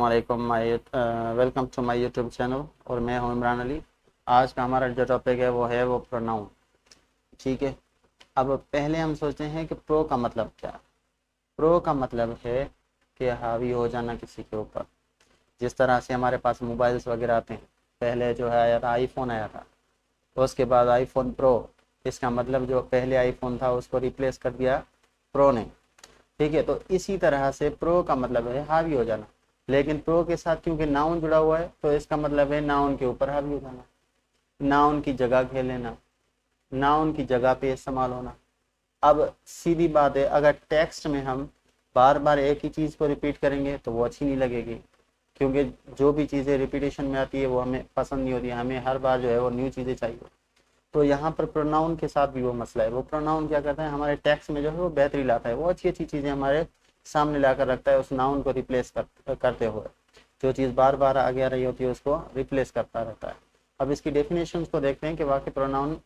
वालेकुम welcome to my YouTube channel और मैं हूं इमरान अली। आज का हमारा जो टॉपिक है वो प्रोनाउन। ठीक है। अब पहले हम सोचते हैं कि प्रो का मतलब क्या है। प्रो का मतलब है कि हावी हो जाना किसी के ऊपर। जिस तरह से हमारे पास मोबाइल्स वगैरह आते हैं, पहले जो है आया था आईफोन आया था, तो उसके बाद आईफोन प्रो। इसका मतलब जो पहले आईफोन था उसको रिप्लेस कर दिया प्रो ने। ठीक है, तो इसी तरह से प्रो का मतलब है हावी हो जाना। लेकिन प्रो के साथ क्योंकि नाउन जुड़ा हुआ है तो इसका मतलब है नाउन के ऊपर हावी हो जाना, नाउन की जगह घेर लेना, नाउन की जगह पे इस्तेमाल होना। अब सीधी बात है, अगर टेक्स्ट में हम बार बार एक ही चीज़ को रिपीट करेंगे तो वो अच्छी नहीं लगेगी, क्योंकि जो भी चीज़ें रिपीटेशन में आती है वो हमें पसंद नहीं होती है। हमें हर बार जो है वो न्यू चीज़ें चाहिए। तो यहाँ पर प्रोनाउन के साथ भी वो मसला है। वो प्रोनाउन क्या करता है, हमारे टेक्स्ट में जो है वो बेहतरी लाता है, वो अच्छी अच्छी चीज़ें हमारे सामने लाकर रखता है उस नाउन को रिप्लेस करते हुए। जो चीज़ बार बार आगे आ रही होती है उसको रिप्लेस करता रहता है। अब इसकी डेफिनेशन को देखते हैं कि वाकई प्रोनाउन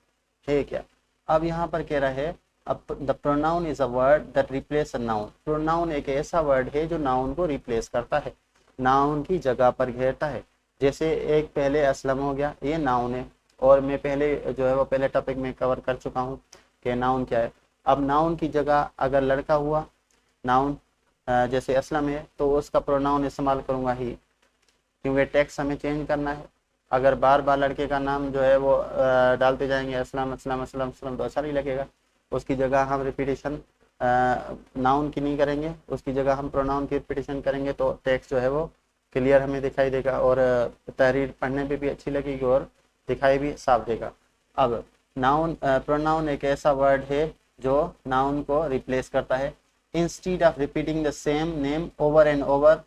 है क्या। अब यहाँ पर कह रहा है, अब the pronoun is a word that replace a noun. Pronoun एक ऐसा वर्ड है जो नाउन को रिप्लेस करता है, नाउन की जगह पर घेरता है। जैसे एक पहले असलम हो गया, ये नाउन है, और मैं पहले जो है वो पहले टॉपिक में कवर कर चुका हूँ कि नाउन क्या है। अब नाउन की जगह अगर लड़का हुआ, नाउन जैसे असलम है, तो उसका प्रोनाउन इस्तेमाल करूँगा ही, क्योंकि टेक्स्ट हमें चेंज करना है। अगर बार बार लड़के का नाम जो है वो डालते जाएंगे असलम असलम असलम असलम, तो अच्छा नहीं लगेगा। उसकी जगह हम रिपीटेशन नाउन की नहीं करेंगे, उसकी जगह हम प्रोनाउन की रिपीटेशन करेंगे, तो टेक्स्ट जो है वो क्लियर हमें दिखाई देगा और तहरीर पढ़ने पे भी अच्छी लगेगी और दिखाई भी साफ देगा। अब नाउन प्रोनाउन एक ऐसा वर्ड है जो नाउन को रिप्लेस करता है। Instead of repeating the same name over and over,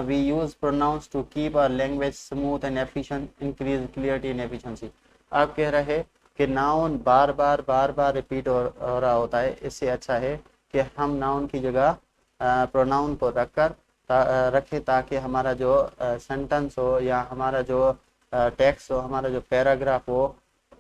we use pronouns to keep our language smooth and efficient, increase clarity and efficiency। आप कह रहे हैं कि नाउन बार बार रिपीट हो रहा होता है, इससे अच्छा है कि हम नाउन की जगह प्रोनाउन को रखें, ताकि हमारा जो सेंटेंस हो या हमारा जो टेक्स्ट हो, हमारा जो पैराग्राफ हो,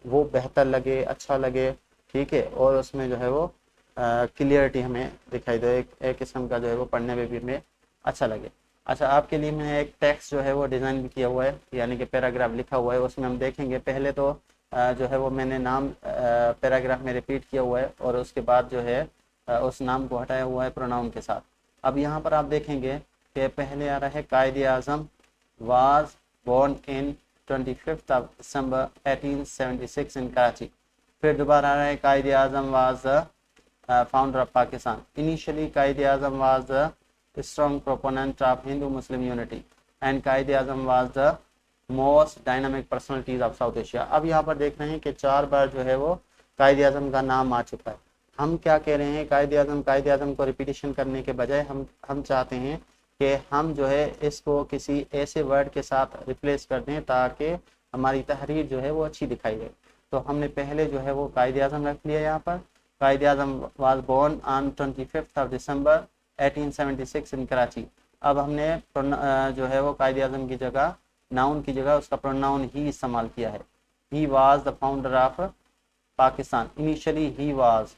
वो बेहतर लगे, अच्छा लगे। ठीक है, और उसमें जो है वो क्लियरिटी हमें दिखाई दे, एक किस्म का जो है वो पढ़ने में भी हमें अच्छा लगे। अच्छा, आपके लिए मैंने एक टेक्स्ट जो है वो डिज़ाइन भी किया हुआ है, यानी कि पैराग्राफ लिखा हुआ है। उसमें हम देखेंगे, पहले तो जो है वो मैंने नाम पैराग्राफ में रिपीट किया हुआ है, और उसके बाद जो है उस नाम को हटाया हुआ है प्रोनाउन के साथ। अब यहाँ पर आप देखेंगे कि पहले आ रहा है Quaid Azam was born in 25 December 1876 in Karachi. फिर दोबारा आ रहा है Quaid Azam was founder of Pakistan. Initially Quaid Azam was strong proponent of Hindu-Muslim unity and Quaid-e-Azam was the most dynamic personalities of South Asia। अब यहाँ पर देख रहे हैं कि 4 बार जो है वो कायद-ए-आज़म का नाम आ चुका है। हम क्या कह रहे हैं, कायद-ए-आज़म को रिपीटेशन करने के बजाय हम चाहते हैं कि हम जो है इसको किसी ऐसे वर्ड के साथ रिप्लेस कर दें ताकि हमारी तहरीर जो है वो अच्छी दिखाई दे। तो हमने पहले जो है वो कायद-ए-आज़म रख लिया यहाँ पर। Quaid-e-Azam was born on 25 December 1876 in Karachi. अब हमने जो है वो कायद-ए-आज़म की जगह, नाउन की जगह उसका प्रोनाउन ही इस्तेमाल किया है। He was the founder of Pakistan. Initially he was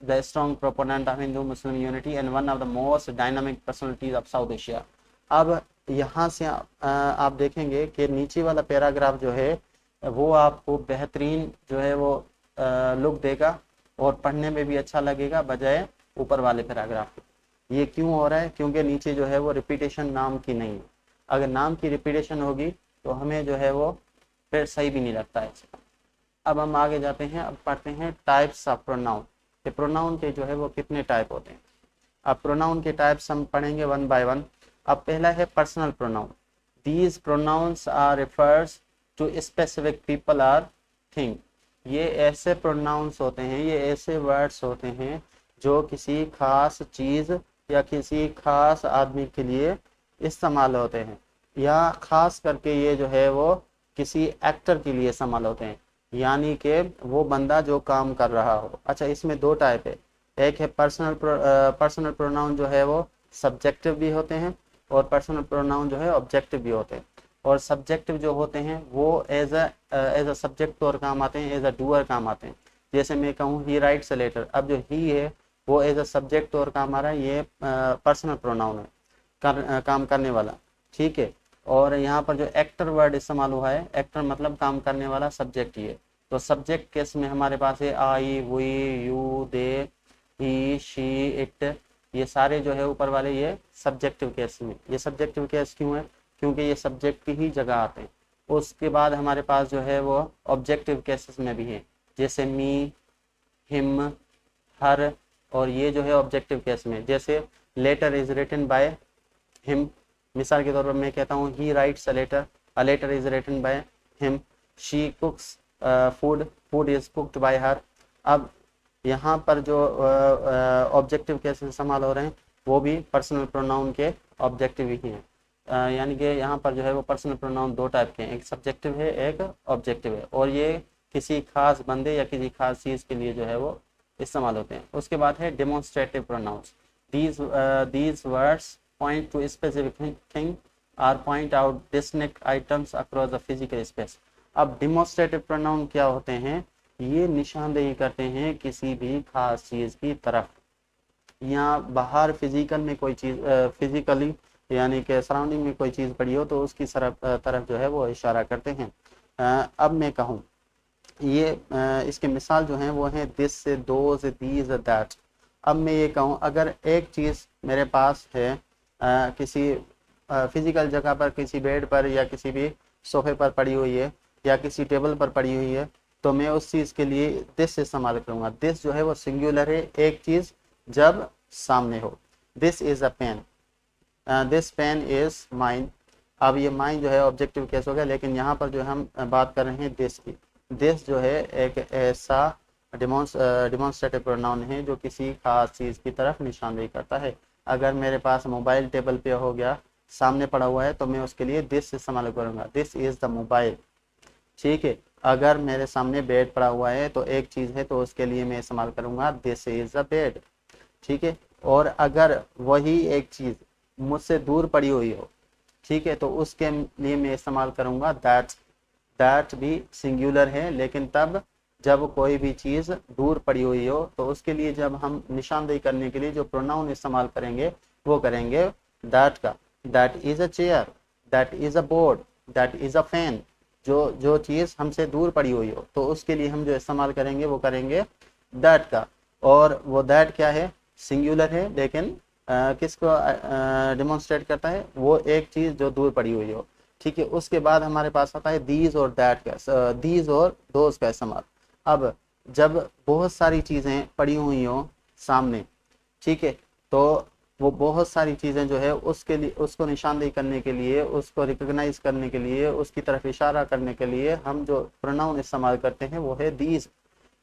the strong proponent of Hindu Muslim unity and one of the most dynamic personalities of south Asia. अब यहाँ से आप देखेंगे कि नीचे वाला पैराग्राफ जो है वो आपको बेहतरीन जो है वो लुक देगा और पढ़ने में भी अच्छा लगेगा बजाय ऊपर वाले पैराग्राफ के। ये क्यों हो रहा है, क्योंकि नीचे जो है वो रिपीटेशन नाम की नहीं है। अगर नाम की रिपीटेशन होगी तो हमें जो है वो फिर सही भी नहीं लगता है। अब हम आगे जाते हैं, अब पढ़ते हैं टाइप्स ऑफ प्रोनाउन। ये प्रोनाउन के जो है वो कितने टाइप होते हैं। अब प्रोनाउन के टाइप्स हम पढ़ेंगे वन बाय वन। अब पहला है personal pronoun. These pronouns are refers to specific people or thing. ये ऐसे प्रोनाउंस होते हैं, ये ऐसे वर्ड्स होते हैं जो किसी खास चीज़ या किसी खास आदमी के लिए इस्तेमाल होते हैं, या ख़ास करके ये जो है वो किसी एक्टर के लिए इस्तेमाल होते हैं, यानी कि वो बंदा जो काम कर रहा हो। अच्छा, इसमें 2 टाइप है। एक है पर्सनल प्रोनाउन जो है वो सब्जेक्टिव भी होते हैं, और पर्सनल प्रोनाउन जो है ऑब्जेक्टिव भी होते हैं। और सब्जेक्टिव जो होते हैं वो एज अ सब्जेक्ट तौर काम आते हैं, एज अ डूअर काम आते हैं। जैसे मैं कहूँ ही राइट्स अ लेटर, अब जो ही है वो एज अ सब्जेक्ट तौर काम आ रहा है, ये पर्सनल प्रोनाउन है। काम करने वाला, ठीक है। और यहाँ पर जो एक्टर वर्ड इस्तेमाल हुआ है, एक्टर मतलब काम करने वाला, सब्जेक्ट ये। तो सब्जेक्ट केस में हमारे पास है I, we, you, they, he, she, it, ये सारे जो है ऊपर वाले ये सब्जेक्टिव केस में। ये सब्जेक्टिव केस क्यों है? क्योंकि ये सब्जेक्ट की ही जगह आते हैं। उसके बाद हमारे पास जो है वो ऑब्जेक्टिव केसेस में भी है, जैसे मी, हिम, हर, और ये जो है ऑब्जेक्टिव केस में। जैसे letter is written by him, मिसाल के तौर पर मैं कहता हूँ he writes a letter is written by him. She cooks food, food is cooked by her. अब यहाँ पर जो ऑब्जेक्टिव केसेस इस्तेमाल हो रहे हैं वो भी पर्सनल प्रोनाउन के ऑब्जेक्टिव ही हैं। यानी कि यहाँ पर जो है वो पर्सनल प्रोनाउन दो टाइप के हैं, एक सब्जेक्टिव है, एक ऑब्जेक्टिव है, और ये किसी खास बंदे या किसी खास चीज़ के लिए जो है वो इस्तेमाल होते हैं। उसके बाद है demonstrative pronouns. These words point to a specific thing or point out distinct items across the physical space। अब डिमोन्स्ट्रेटिव प्रोनाउन क्या होते हैं? ये निशानदेही करते हैं किसी भी खास चीज की तरफ, या बाहर फिजिकल में कोई चीज, फिजिकली यानी कि सराउंडिंग में कोई चीज पड़ी हो तो उसकी तरफ जो है वो इशारा करते हैं। अब मैं कहूँ ये इसके मिसाल जो हैं वो हैं दिस, दोज, दीज, दैट। अब मैं ये कहूँ अगर एक चीज़ मेरे पास है किसी फिजिकल जगह पर, किसी बेड पर या किसी भी सोफे पर पड़ी हुई है या किसी टेबल पर पड़ी हुई है, तो मैं उस चीज़ के लिए दिस इस्तेमाल करूँगा। दिस जो है वो सिंगुलर है, एक चीज़ जब सामने हो। This is a pen, this pen is mine. अब ये माइन जो है ऑब्जेक्टिव केस हो गया, लेकिन यहाँ पर जो हम बात कर रहे हैं दिस की। दिस जो है एक ऐसा डिमॉन्स्ट्रेटिव प्रोनाउन है जो किसी खास चीज़ की तरफ निशानदेही करता है। अगर मेरे पास मोबाइल टेबल पे हो गया, सामने पड़ा हुआ है, तो मैं उसके लिए दिस इस्तेमाल करूँगा, दिस इज़ द मोबाइल, ठीक है। अगर मेरे सामने बेड पड़ा हुआ है तो एक चीज़ है तो उसके लिए मैं इस्तेमाल करूँगा दिस इज़ द बेड, ठीक है। और अगर वही एक चीज़ मुझसे दूर पड़ी हुई हो, ठीक है, तो उसके लिए मैं इस्तेमाल करूँगा दैट। दैट भी सिंगुलर है, लेकिन तब जब कोई भी चीज़ दूर पड़ी हुई हो, तो उसके लिए जब हम निशानदेही करने के लिए जो प्रोनाउन इस्तेमाल करेंगे वो करेंगे दैट का। That is a chair, that is a board, that is a fan. जो चीज़ हमसे दूर पड़ी हुई हो तो उसके लिए हम जो इस्तेमाल करेंगे वो करेंगे दैट का। और वो दैट क्या है? सिंगुलर है, लेकिन किसको डिमॉन्स्ट्रेट करता है? वो एक चीज़ जो दूर पड़ी हुई हो, ठीक है। उसके बाद हमारे पास आता है दीज और दैट का, दीज और दोज का इस्तेमाल। अब जब बहुत सारी चीज़ें पड़ी हुई हो सामने, ठीक है, तो वो बहुत सारी चीज़ें जो है उसके लिए, उसको निशानदेही करने के लिए, उसको रिकॉग्नाइज करने के लिए, उसकी तरफ इशारा करने के लिए हम जो प्रोनाउन इस्तेमाल करते हैं वो है these.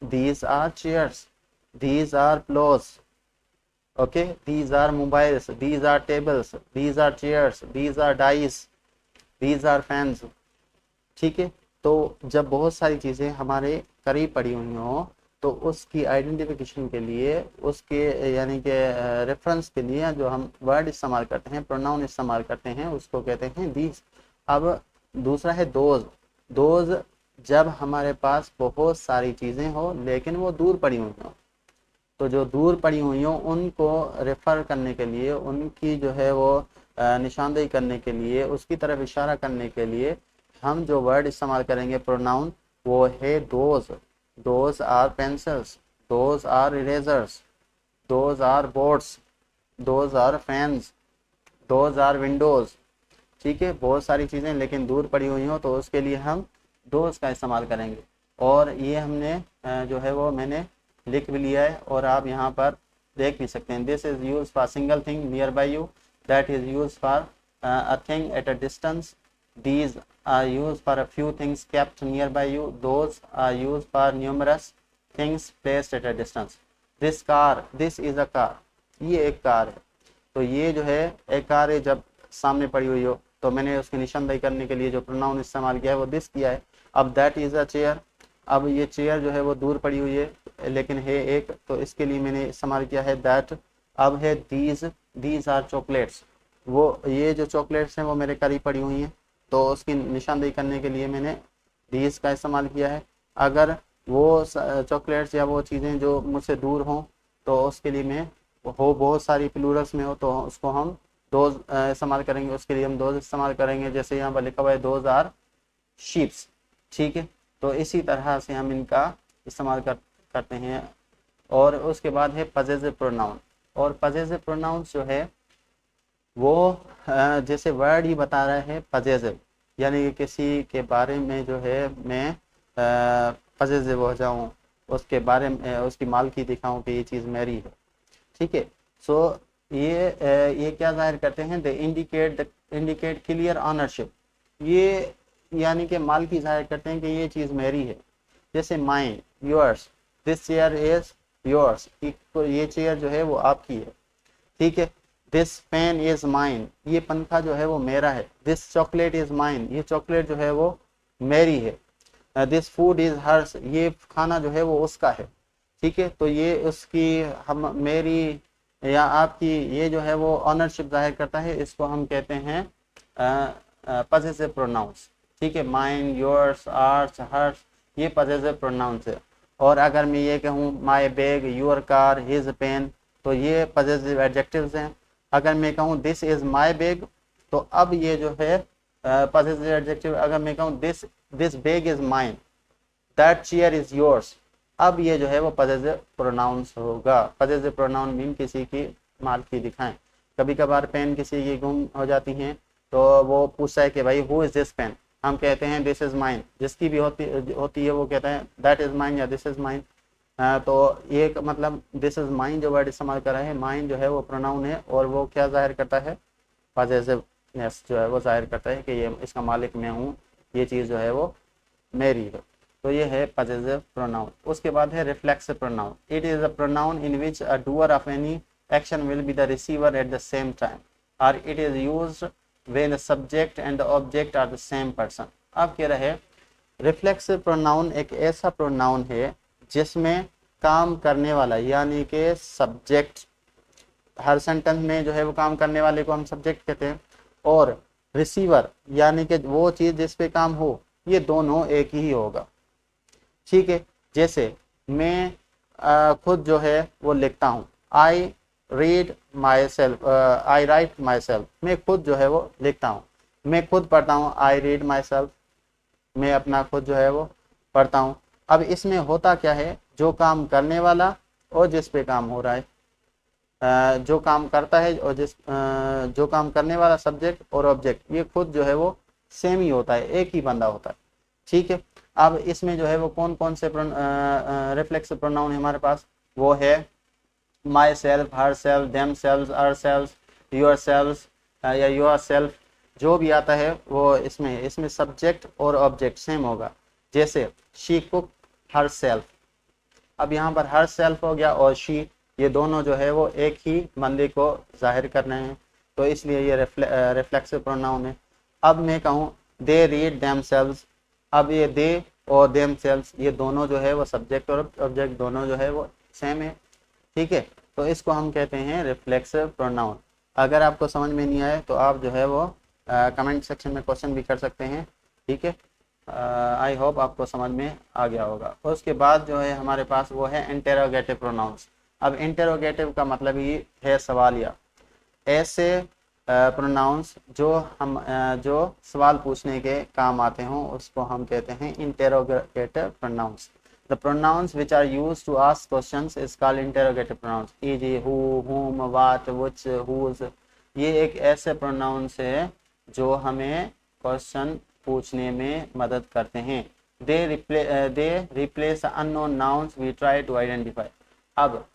These are chairs, these are plows, okay, these are mobiles, these are tables, these are chairs, these are dice, these are fans, ठीक है। तो जब बहुत सारी चीज़ें हमारे करीब पड़ी हुई हों तो उसकी आइडेंटिफिकेशन के लिए, उसके यानी कि रेफरेंस के लिए जो हम वर्ड इस्तेमाल करते हैं, प्रोनाउन इस्तेमाल करते हैं, उसको कहते हैं दीज। अब दूसरा है दोज। दोज जब हमारे पास बहुत सारी चीज़ें हो लेकिन वो दूर पड़ी हुई हों, तो जो दूर पड़ी हुई हो उनको रेफ़र करने के लिए, उनकी जो है वो निशानदेही करने के लिए, उसकी तरफ इशारा करने के लिए हम जो वर्ड इस्तेमाल करेंगे प्रोनाउन वो है those. Those are pencils, those are erasers, those are boards, those are fans, those are windows, ठीक है। बहुत सारी चीज़ें लेकिन दूर पड़ी हुई हो तो उसके लिए हम दोज का इस्तेमाल करेंगे। और ये हमने जो है वो मैंने लिख भी लिया है और आप यहाँ पर देख भी सकते हैं। This is use for single thing near by you, that is use for a thing at a distance, these are use for a few things kept near by you, those are use for numerous things placed at a distance. This car, this is a car, ये एक car है। तो ये जो है एक car है जब सामने पड़ी हुई हो, तो मैंने उसकी निशानदेही करने के लिए जो प्रोनाउन इस्तेमाल किया है वो दिस किया है। अब दैट इज अ चेयर, अब ये चेयर जो है वो दूर पड़ी हुई है लेकिन है एक, तो इसके लिए मैंने इस्तेमाल किया है दैट। अब है दीज, दीज आर चॉकलेट्स, वो ये जो चॉकलेट्स हैं वो मेरे करीब पड़ी हुई हैं, तो उसकी निशानदेही करने के लिए मैंने दीज का इस्तेमाल किया है। अगर वो चॉकलेट्स या वो चीज़ें जो मुझसे दूर हों तो उसके लिए मैं, हो बहुत सारी प्लूरल्स में हो तो उसको हम दोज इस्तेमाल करेंगे, उसके लिए हम दोज इस्तेमाल करेंगे, जैसे यहाँ पर लिखा हुआ है दोज आर शीप्स, ठीक है। तो इसी तरह से हम इनका इस्तेमाल करते हैं। और उसके बाद है पजेसिव प्रोनाउन। और पजेसिव प्रोनाउन जो है वो जैसे वर्ड ही बता रहा है पजेसिव, यानी कि किसी के बारे में जो है मैं पजेसिव हो जाऊं, उसके बारे में उसकी मालकी दिखाऊं कि ये चीज़ मेरी है, ठीक है। सो ये क्या जाहिर करते हैं, दे इंडिकेट क्लियर ऑनरशिप, ये यानी कि मालकी जाहिर करते हैं कि ये चीज़ मेरी है। जैसे mine, yours, this chair is yours, ये चेयर जो है वो आपकी है, ठीक है। दिस पेन इज माइन, ये पंखा जो है वो मेरा है। दिस चॉकलेट इज माइन, ये चॉकलेट जो है वो मेरी है। दिस फूड इज हर्स, ये खाना जो है वो उसका है, ठीक है। तो ये उसकी हम मेरी या आपकी ये जो है वो ऑनरशिप जाहिर करता है, इसको हम कहते हैं पजेसिव प्रोनाउंस, ठीक है। माइन, योर्स, आर्स, हर्स, ये पजेसिव प्रोनाउंस है। और अगर मैं ये कहूँ my bag, your car, his pen, तो ये पजेसिव एडजेक्टिव्स हैं। अगर मैं कहूँ दिस इज माई बैग, तो अब ये जो है पजेसिव एडजेक्टिव। अगर मैं कहूँ this bag is mine, that chair is yours, अब ये जो है वो पजेसिव प्रोनाउंस होगा। पजेसिव प्रोनाउन मीन किसी की मालकी दिखाएं। कभी कभार पेन किसी की गुम हो जाती हैं, तो वो पूछता है कि भाई हु इज दिस पेन, हम कहते हैं दिस इज माइन। जिसकी भी होती है वो कहता है दैट इज माइन या दिस इज माइन। तो ये मतलब दिस इज माइन जो वर्ड इस्तेमाल कर रहा है, माइन जो है वो प्रोनाउन है, और वो क्या जाहिर करता है, पजेसिवनेस जो है वो जाहिर करता है कि ये इसका मालिक मैं हूँ, ये चीज़ जो है वो मेरी है। तो ये है पजेसिव प्रोनाउन। उसके बाद है reflexive pronoun. It is a pronoun in which a doer of any action will be the receiver at the same time, और it is used when the subject and the object are the same person. अब कह रहे reflexive pronoun एक ऐसा pronoun है जिसमें काम करने वाला यानी कि सब्जेक्ट, हर सेंटेंस में जो है वो काम करने वाले को हम सब्जेक्ट कहते हैं, और रिसीवर यानी कि वो चीज़ जिस पे काम हो, ये दोनों एक ही होगा, ठीक है। जैसे मैं खुद जो है वो लिखता हूँ, I read my self, I right my self, मैं खुद जो है वो लिखता हूँ। मैं खुद पढ़ता हूँ, आई रीड माई सेल्फ, मैं अपना खुद जो है वो पढ़ता हूँ। अब इसमें होता क्या है, जो काम करने वाला और जिस पे काम हो रहा है, जो काम करता है और जो काम करने वाला सब्जेक्ट और ऑब्जेक्ट, ये खुद जो है वो सेम ही होता है, एक ही बंदा होता है, ठीक है। अब इसमें जो है वो कौन कौन से रिफ्लेक्सिव प्रोनाउन है हमारे पास, वो है myself, herself, themself, ourself, yourself या योर सेल्फ, जो भी आता है वो इसमें सब्जेक्ट और ऑब्जेक्ट सेम होगा। जैसे शी कुक हर सेल्फ, अब यहाँ पर हर सेल्फ हो गया और शी, ये दोनों जो है वो एक ही बंदे को जाहिर कर रहे हैं, तो इसलिए ये रिफ्लेक्सिव प्रोनाउन है। अब मैं कहूँ दे रीड देम सेल्व्स, अब ये दे और देम सेल्व्स, ये दोनों जो है वो सब्जेक्ट और ऑब्जेक्ट दोनों जो है वो सेम है, ठीक है। तो इसको हम कहते हैं रिफ्लेक्सिव प्रोनाउन। अगर आपको समझ में नहीं आए तो आप जो है वो कमेंट सेक्शन में क्वेश्चन भी कर सकते हैं, ठीक है। आई होप आपको समझ में आ गया होगा। उसके बाद जो है हमारे पास वो है इंटेरोगेटिव प्रोनाउंस। अब इंटेरोगेटिव का मतलब ही है सवालिया। ऐसे प्रोनाउंस जो सवाल पूछने के काम आते हों उसको हम कहते हैं interrogative pronouns. The pronouns which are used to ask questions is called interrogative pronouns, e g. Who, whom, what, which, whose। ये एक ऐसे प्रोनाउंस है जो हमें क्वेश्चन पूछने में मदद करते हैं। They replace unknown nouns we try to identify. अब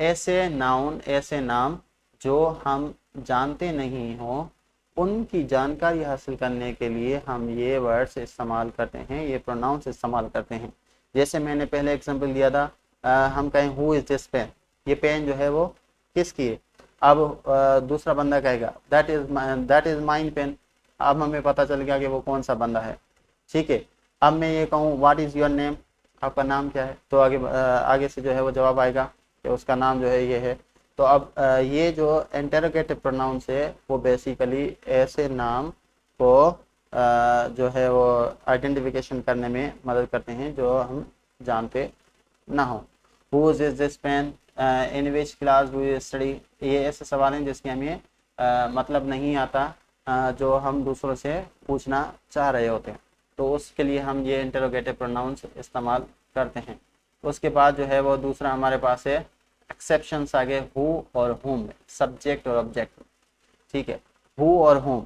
ऐसे नाउन, ऐसे नाम जो हम जानते नहीं हो, उनकी जानकारी हासिल करने के लिए हम ये वर्ड्स इस्तेमाल करते हैं, ये प्रोनाउंस इस्तेमाल करते हैं। जैसे मैंने पहले एग्जांपल दिया था, हम कहें हु इज दिस पेन, ये पेन जो है वो किसकी है। अब दूसरा बंदा कहेगा दैट इज माइन पेन, अब हमें पता चल गया कि वो कौन सा बंदा है, ठीक है। अब मैं ये कहूँ व्हाट इज योर नेम, आपका नाम क्या है, तो आगे से जो है वो जवाब आएगा कि उसका नाम जो है ये है। तो अब ये जो इंटेरोगेटिव प्रोनाउंस है वो बेसिकली ऐसे नाम को जो है वो आइडेंटिफिकेशन करने में मदद करते हैं जो हम जानते ना हो। Who is this pen, in which class do you study, ये ऐसे सवाल हैं जिसकी हम ये मतलब नहीं आता जो हम दूसरों से पूछना चाह रहे होते हैं, तो उसके लिए हम ये इंटरोगेटिव प्रोनाउंस इस्तेमाल करते हैं। उसके बाद जो है वो दूसरा हमारे पास है एक्सेप्शंस आगे हु और हुम, सब्जेक्ट और ऑब्जेक्ट। ठीक है, हु और हुम,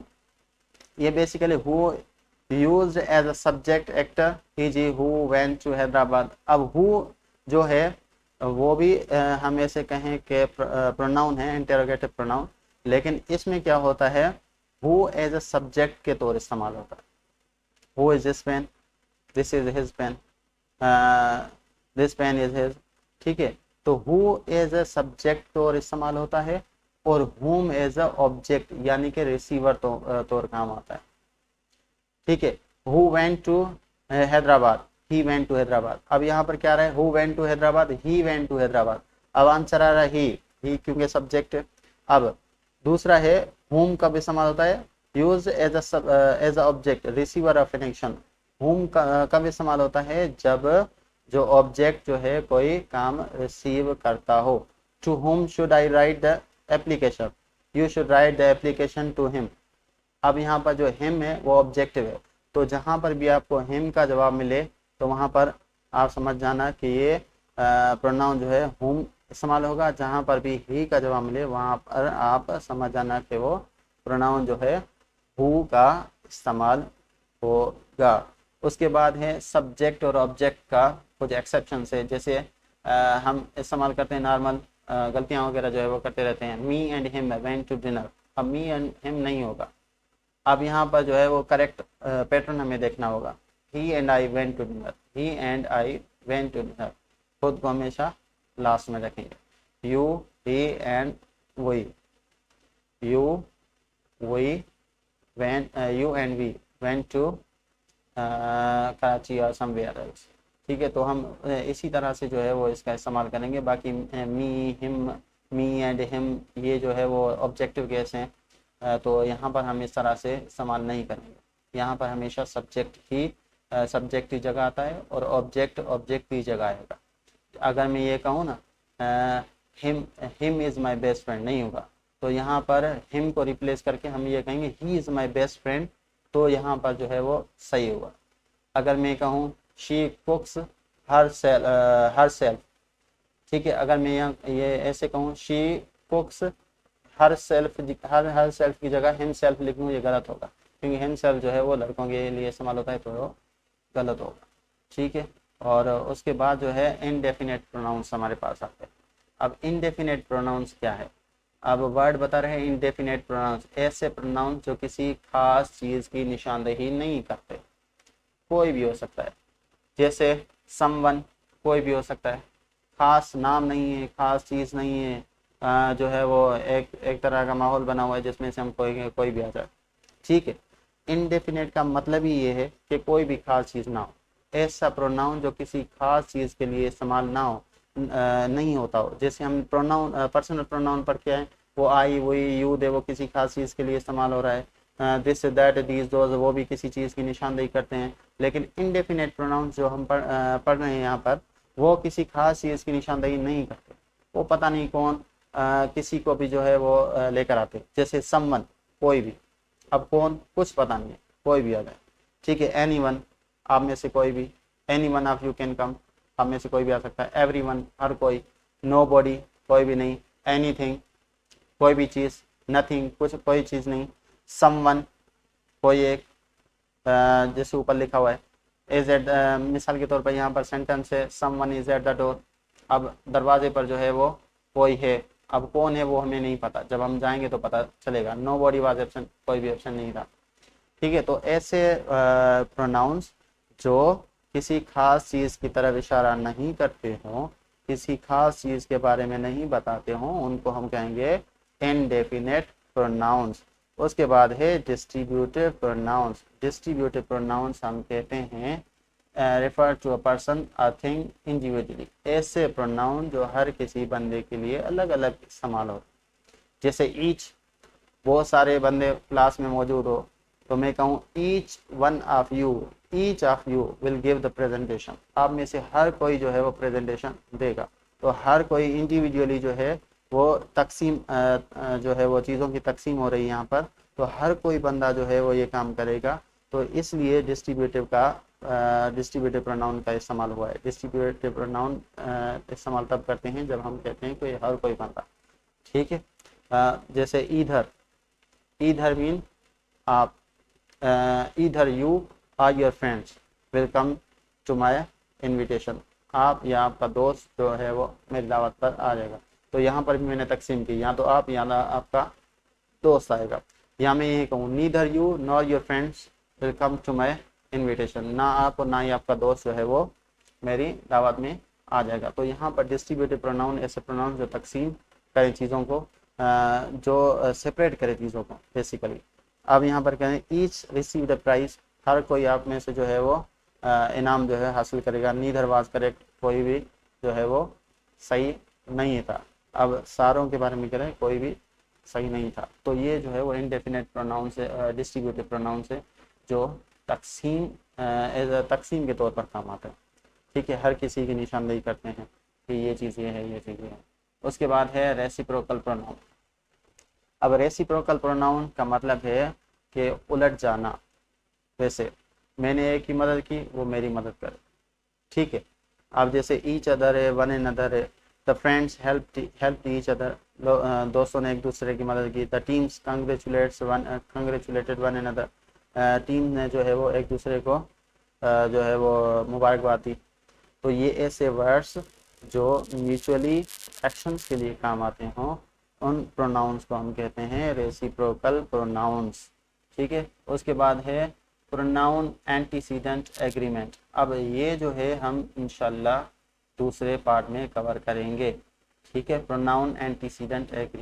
ये basically who used as a subject actor, he who went to Hyderabad. अब हु जो है वो भी हम ऐसे कहें कि प्रोनाउन है, इंटरोगेटिव प्रोनाउन, लेकिन इसमें क्या होता है, हु एज अ सब्जेक्ट के तौर इस्तेमाल होता है। Who is this pen, this is his pen, this pen is his. ठीक है, तो हु एज अ सब्जेक्ट तौर इस्तेमाल होता है और हुम एज अ ऑब्जेक्ट यानी कि रिसीवर तौर काम आता है। ठीक है, who went to Hyderabad, he went to Hyderabad. अब यहाँ पर क्या रहा है, who went to Hyderabad, he went to Hyderabad. अब आंसर आ रहा है ही क्योंकि सब्जेक्ट है। अब दूसरा है हुम कब इस्तेमाल होता है, use as a object receiver of an action. Whom कब इस्तेमाल होता है, जब जो ऑब्जेक्ट जो है कोई काम रिसीव करता हो। To whom should I write the application, you should write the application to him. अब यहाँ पर जो हिम है वो ऑब्जेक्टिव है, तो जहाँ पर भी आपको हिम का जवाब मिले तो वहाँ पर आप समझ जाना कि ये प्रोनाउन जो है हुम इस्तेमाल होगा। जहाँ पर भी ही का जवाब मिले वहाँ पर आप समझ जाना कि वो प्रोनाउन जो है हु का इस्तेमाल होगा। उसके बाद है सब्जेक्ट और ऑब्जेक्ट का कुछ एक्सेप्शन है, जैसे हम इस्तेमाल करते हैं नॉर्मल गलतियाँ वगैरह जो है वो करते रहते हैं। Me and him went to dinner, अब मी एंड हिम नहीं होगा। अब यहाँ पर जो है वो करेक्ट पैटर्न हमें देखना होगा। He and I went to dinner, he and I went to dinner, खुद को हमेशा लास्ट में रखेंगे। You, he and we, you we went, you and we went to Karachi और समवेयर एल्स। ठीक है, तो हम इसी तरह से जो है वो इसका इस्तेमाल करेंगे। बाकी मी, हिम, मी एंड हिम ये जो है वो ऑब्जेक्टिव केस हैं, तो यहाँ पर हम इस तरह से इस्तेमाल नहीं करेंगे। यहाँ पर हमेशा सब्जेक्ट ही सब्जेक्ट की जगह आता है और ऑब्जेक्ट ऑब्जेक्ट की जगह आएगा। अगर मैं ये कहूँ ना him is my best friend, नहीं होगा, तो यहाँ पर हिम को रिप्लेस करके हम ये कहेंगे he is my best friend, तो यहाँ पर जो है वो सही होगा। अगर मैं कहूँ शी कुक्स हर सेल्फ, ठीक है, अगर मैं यहाँ ये ऐसे कहूँ शी कुक्स हर सेल्फ की जगह हिम सेल्फ लिख लूँ, ये गलत होगा, क्योंकि हिम सेल्फ जो है वो लड़कों के लिए इस्तेमाल होता है, तो वो गलत होगा। ठीक है, और उसके बाद जो है इनडेफिनेट प्रोनाउंस हमारे पास आते हैं। अब इनडेफिनेट प्रोनाउंस क्या है, अब वर्ड बता रहे हैं इनडेफिनेट प्रोनाउंस, ऐसे प्रोनाउंस जो किसी खास चीज़ की निशानदेही नहीं करते, कोई भी हो सकता है। जैसे समवन, कोई भी हो सकता है, खास नाम नहीं है, खास चीज़ नहीं है, जो है वो एक तरह का माहौल बना हुआ है जिसमें से हम कोई भी आ जाए। ठीक है, इनडेफिनेट का मतलब ही ये है कि कोई भी खास चीज़ ना हो, ऐसा प्रोनाउन जो किसी खास चीज़ के लिए इस्तेमाल ना हो, नहीं होता हो। जैसे हम प्रोनाउन पर्सनल प्रोनाउन पर क्या है, वो आई, वही, यू, दे, वो किसी खास चीज़ के लिए इस्तेमाल हो रहा है। दिस, दैट, दीज, दोज, वो भी किसी चीज़ की निशानदेही करते हैं। लेकिन इनडेफिनेट प्रोनाउन जो हम पढ़ रहे हैं यहाँ पर, वो किसी खास चीज़ की निशानदेही नहीं करते, वो पता नहीं कौन किसी को भी जो है वो लेकर आते। जैसे समवन, कोई भी, अब कौन कुछ पता नहीं है, कोई भी आ जाए। ठीक है, एनीवन, आप में से कोई भी, anyone of you can come, आप में से कोई भी आ सकता है। एवरीवन, हर कोई। नोबॉडी, कोई भी नहीं। एनीथिंग, कोई भी चीज़। नथिंग, कुछ कोई चीज़ नहीं। समवन, कोई एक, जैसे ऊपर लिखा हुआ है। इज एट, मिसाल के तौर पर यहाँ पर सेंटेंस है someone is at the door, अब दरवाजे पर जो है वो कोई है, अब कौन है वो हमें नहीं पता, जब हम जाएंगे तो पता चलेगा। नो बॉडी वाज एब्सेंट, कोई भी ऑप्शन नहीं था। ठीक है, तो ऐसे प्रोनाउंस जो किसी खास चीज़ की तरफ इशारा नहीं करते हों, किसी खास चीज़ के बारे में नहीं बताते हों, उनको हम कहेंगे इनडेफिनेट प्रोनाउंस। उसके बाद है डिस्ट्रीब्यूटिव प्रोनाउंस। डिस्ट्रीब्यूटिव प्रोनाउंस हम कहते हैं refer to a person a thing individually, ऐसे प्रोनाउन जो हर किसी बंदे के लिए अलग अलग इस्तेमाल हो। जैसे ईच, बहुत सारे बंदे क्लास में मौजूद हो, तो मैं कहूँ each one of you, each of you will give the presentation, आप में से हर कोई जो है वो प्रेजेंटेशन देगा। तो हर कोई इंडिविजुअली जो है वो तकसीम जो है वो चीज़ों की तकसीम हो रही है यहाँ पर, तो हर कोई बंदा जो है वो ये काम करेगा। तो इसलिए डिस्ट्रीब्यूटिव प्रोनाउन का इस्तेमाल हुआ है। डिस्ट्रीब्यूटिव प्रोनाउन इस्तेमाल तब करते हैं जब हम कहते हैं कि हर कोई बंदा, ठीक है। जैसे ईधर, ईधर मीन आप, either you or your friends will come to my invitation, आप या आपका दोस्त जो है वो मेरी दावत पर आ जाएगा। तो यहाँ पर भी मैंने तकसीम की, या तो आप या ना आपका दोस्त आएगा। या मैं यही कहूँ, neither you nor your friends will come to my invitation, ना आप और ना ही आपका दोस्त जो है वो मेरी दावत में आ जाएगा। तो यहाँ पर डिस्ट्रीब्यूटिव प्रोनाउन ऐसे प्रोनाउन जो तकसीम करें चीज़ों को, जो सेपरेट करे चीज़ों को बेसिकली। अब यहाँ पर कहें ईच रिसीव द प्राइज, हर कोई आप में से जो है वो इनाम जो है हासिल करेगा। नीदर वाज करेक्ट, कोई भी जो है वो सही नहीं था। अब सारों के बारे में करें, कोई भी सही नहीं था। तो ये जो है वो इनडेफिनेट प्रोनाउन से, डिस्ट्रीब्यूटिव प्रोनाउन से जो तकसीम एज अ तकसीम के तौर पर काम आता है, ठीक है। हर किसी की निशानदेही करते हैं कि ये चीज़ ये है, ये चीज़ ये है। उसके बाद है रेसिप्रोकल प्रोनाउन। अब रेसिप्रोकल प्रोनाउन का मतलब है कि उलट जाना। वैसे मैंने एक की मदद की, वो मेरी मदद करे, ठीक है। अब जैसे ईच अदर है, वन एन अदर है, the friends help each other, दोस्तों ने एक दूसरे की मदद की। The teams congratulated one another, team ने जो है वो एक दूसरे को जो है वो मुबारकबाद दी। तो ये ऐसे वर्ड्स जो म्यूचुअली एक्शंस के लिए काम आते हों, उन प्रोनाउंस को हम कहते हैं रेसिप्रोकल प्रोनाउंस, ठीक है। उसके बाद है प्रोनाउन एंटीसीडेंट एग्रीमेंट। अब ये जो है हम इंशाल्लाह दूसरे पार्ट में कवर करेंगे, ठीक है। Pronoun antecedent agreement.